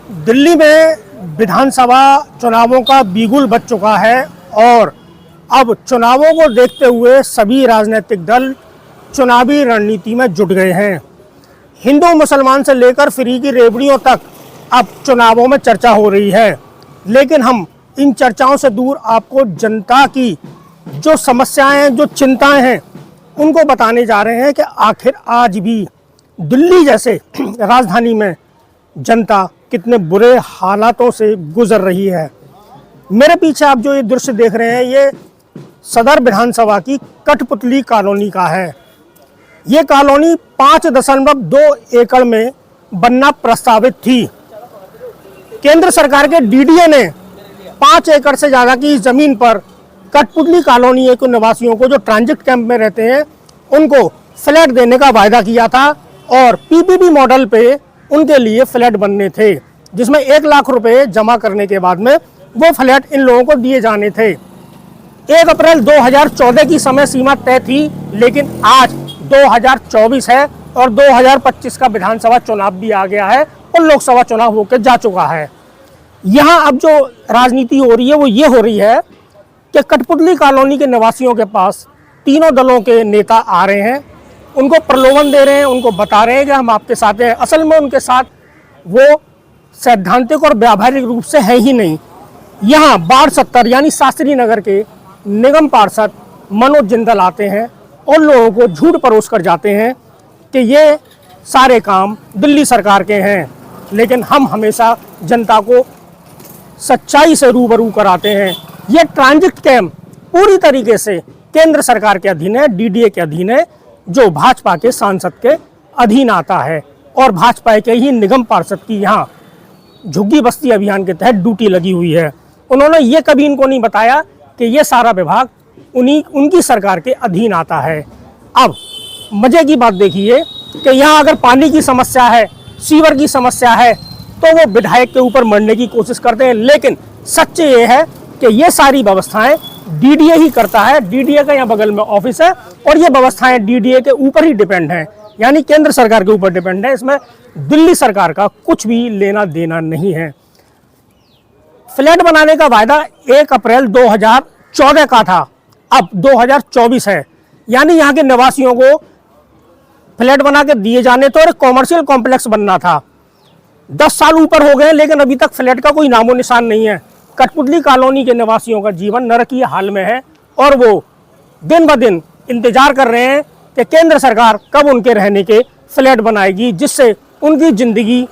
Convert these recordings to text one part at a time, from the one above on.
दिल्ली में विधानसभा चुनावों का बिगुल बज चुका है और अब चुनावों को देखते हुए सभी राजनीतिक दल चुनावी रणनीति में जुट गए हैं। हिंदू मुसलमान से लेकर फ्री की रेवड़ियों तक अब चुनावों में चर्चा हो रही है, लेकिन हम इन चर्चाओं से दूर आपको जनता की जो समस्याएं, जो चिंताएं हैं, उनको बताने जा रहे हैं कि आखिर आज भी दिल्ली जैसे राजधानी में जनता कितने बुरे हालातों से गुजर रही है। मेरे पीछे आप जो ये दृश्य देख रहे हैं, ये सदर विधानसभा की कठपुतली कॉलोनी का है। ये कॉलोनी 5.2 एकड़ में बनना प्रस्तावित थी। केंद्र सरकार के डीडीए ने 5 एकड़ से ज़्यादा की ज़मीन पर कठपुतली कॉलोनी के निवासियों को, जो ट्रांजिट कैंप में रहते हैं, उनको फ्लैट देने का वायदा किया था और पीपीपी मॉडल पे उनके लिए फ्लैट बनने थे, जिसमें 1 लाख रुपए जमा करने के बाद में वो फ्लैट इन लोगों को दिए जाने थे। 1 अप्रैल 2014 की समय सीमा तय थी, लेकिन आज 2024 है और 2025 का विधानसभा चुनाव भी आ गया है और लोकसभा चुनाव होकर जा चुका है। यहाँ अब जो राजनीति हो रही है वो ये हो रही है कि कठपुतली कॉलोनी के निवासियों के पास तीनों दलों के नेता आ रहे हैं, उनको प्रलोभन दे रहे हैं, उनको बता रहे हैं कि हम आपके साथ हैं। असल में उनके साथ वो सैद्धांतिक और व्यावहारिक रूप से है ही नहीं। यहाँ वार्ड 70 यानी शास्त्री नगर के निगम पार्षद मनोज जिंदल आते हैं और लोगों को झूठ परोस कर जाते हैं कि ये सारे काम दिल्ली सरकार के हैं, लेकिन हम हमेशा जनता को सच्चाई से रूबरू कराते हैं। ये ट्रांजिट कैंप पूरी तरीके से केंद्र सरकार के अधीन है, डीडीए के अधीन है, जो भाजपा के सांसद के अधीन आता है और भाजपा के ही निगम पार्षद की यहाँ झुग्गी बस्ती अभियान के तहत ड्यूटी लगी हुई है। उन्होंने ये कभी इनको नहीं बताया कि ये सारा विभाग उनकी सरकार के अधीन आता है। अब मजे की बात देखिए कि यहाँ अगर पानी की समस्या है, सीवर की समस्या है, तो वो विधायक के ऊपर मरने की कोशिश करते हैं, लेकिन सच्चे ये है कि ये सारी व्यवस्थाएं डीडीए ही करता है। डीडीए का यहाँ बगल में ऑफिस है और ये व्यवस्थाएं डीडीए के ऊपर ही डिपेंड हैं, यानी केंद्र सरकार के ऊपर डिपेंड है। इसमें दिल्ली सरकार का कुछ भी लेना देना नहीं है। फ्लैट बनाने का वायदा 1 अप्रैल 2014 का था, अब 2024 है, यानी यहाँ के निवासियों को फ्लैट बना के दिए जाने तो और कॉमर्शियल कॉम्प्लेक्स बनना था। 10 साल ऊपर हो गए, लेकिन अभी तक फ्लैट का कोई नामो निशान नहीं है। कठपुतली कॉलोनी के निवासियों का जीवन नरकीय हाल में है और वो दिन ब दिन इंतजार कर रहे हैं कि केंद्र सरकार कब उनके रहने के फ्लैट बनाएगी, जिससे उनकी ज़िंदगी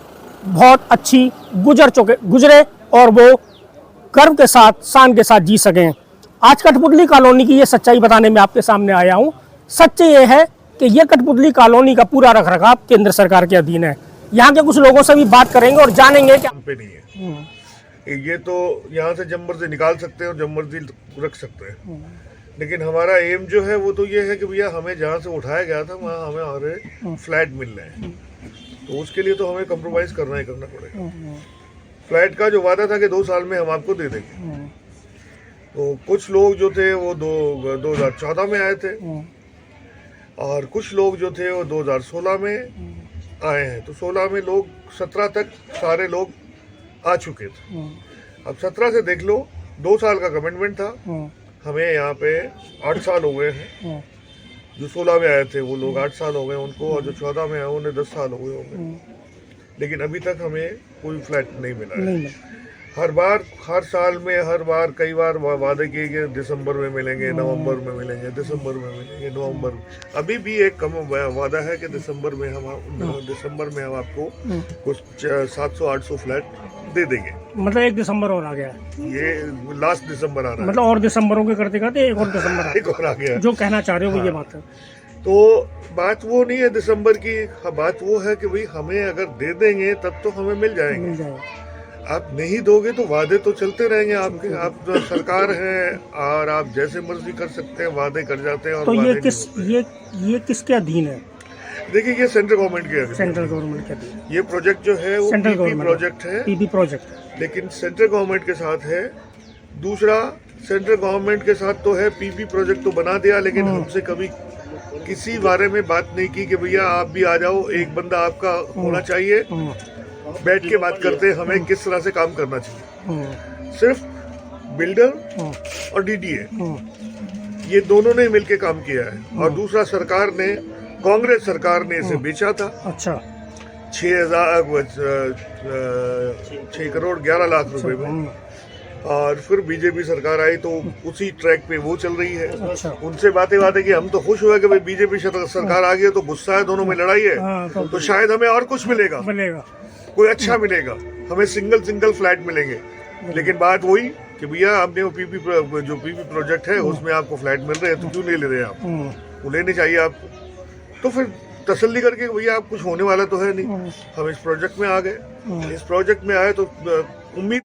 बहुत अच्छी गुजरे और वो गर्व के साथ, शान के साथ जी सकें। आज कठपुतली कॉलोनी की ये सच्चाई बताने में आपके सामने आया हूँ। सच्चे ये है कि ये कठपुतली कॉलोनी का पूरा रखरखाव केंद्र सरकार के अधीन है। यहाँ के कुछ लोगों से भी बात करेंगे और जानेंगे क्या पे नहीं है। ये तो यहाँ से जब मर्जी निकाल सकते हैं और जब मर्जी रख सकते हैं, लेकिन हमारा एम जो है वो तो ये है कि भैया हमें जहाँ से उठाया गया था वहाँ हमें हमारे फ्लैट मिल रहे हैं, तो उसके लिए तो हमें कम्प्रोमाइज़ करना ही करना पड़ेगा। फ्लैट का जो वादा था कि 2 साल में हम आपको दे देंगे, तो कुछ लोग जो थे वो 2014 में आए थे और कुछ लोग जो थे वो 2016 में आए हैं। तो 16 में लोग 17 तक सारे लोग आ चुके थे। अब 17 से देख लो, 2 साल का कमिटमेंट था। हमें यहाँ पे 8 साल हो गए हैं। जो 16 में आए थे वो लोग 8 साल हो गए उनको, और जो 14 में आए उन्हें 10 साल हो गए होंगे, लेकिन अभी तक हमें कोई फ्लैट नहीं मिला है। हर साल में कई बार वादे किए कि दिसंबर में मिलेंगे, नवंबर में मिलेंगे, दिसंबर में मिलेंगे, नवंबर में। अभी भी एक कम वादा है कि दिसंबर में हम आपको कुछ 700-800 फ्लैट दे देंगे। मतलब 1 दिसंबर और आ गया है, ये लास्ट दिसंबर आ रहा है। मतलब और दिसंबरों के करते करते 1 और दिसंबर एक और आ गया। जो कहना चाह रहे हो वो ये बात है। तो बात वो नहीं है दिसंबर की, बात वो है कि भाई हमें अगर दे देंगे तब तो हमें मिल जाएंगे। आप नहीं दोगे तो वादे तो चलते रहेंगे आपके। आप तो सरकार है और आप जैसे मर्जी कर सकते हैं, वादे कर जाते हैं। और तो ये किसके अधीन है? देखिए, ये सेंट्रल गवर्नमेंट के अधीन। सेंट्रल गवर्नमेंट के अधीन ये प्रोजेक्ट जो है वो पीपी प्रोजेक्ट है। पीपी प्रोजेक्ट, लेकिन सेंट्रल गवर्नमेंट के साथ है। दूसरा, सेंट्रल गवर्नमेंट के साथ तो है, पीपी प्रोजेक्ट तो बना दिया, लेकिन हमसे कभी किसी बारे में बात नहीं की कि भैया आप भी आ जाओ, एक बंदा आपका होना चाहिए बैठ के बात करते हैं हमें किस तरह से काम करना चाहिए। सिर्फ बिल्डर और डीडीए ये दोनों ने मिलके काम किया है। और दूसरा सरकार ने, कांग्रेस सरकार ने इसे बेचा था। अच्छा। 6 करोड़ 11 लाख रुपए में। और फिर बीजेपी सरकार आई तो उसी ट्रैक पे वो चल रही है। अच्छा। उनसे बातें कि हम तो खुश हुए कि भाई बीजेपी सरकार आ गई है, तो गुस्सा है, दोनों में लड़ाई है। तो शायद हमें और कुछ मिलेगा, कोई अच्छा मिलेगा, हमें सिंगल फ्लैट मिलेंगे। लेकिन बात वही कि भैया आपने वो पीपी प्रोजेक्ट है उसमें आपको फ्लैट मिल रहे हैं, तो क्यों नहीं ले रहे आप? वो लेने चाहिए आपको। तो फिर तसल्ली करके भैया आप कुछ होने वाला तो है नहीं, हम इस प्रोजेक्ट में आ गए। इस प्रोजेक्ट में आए तो उम्मीद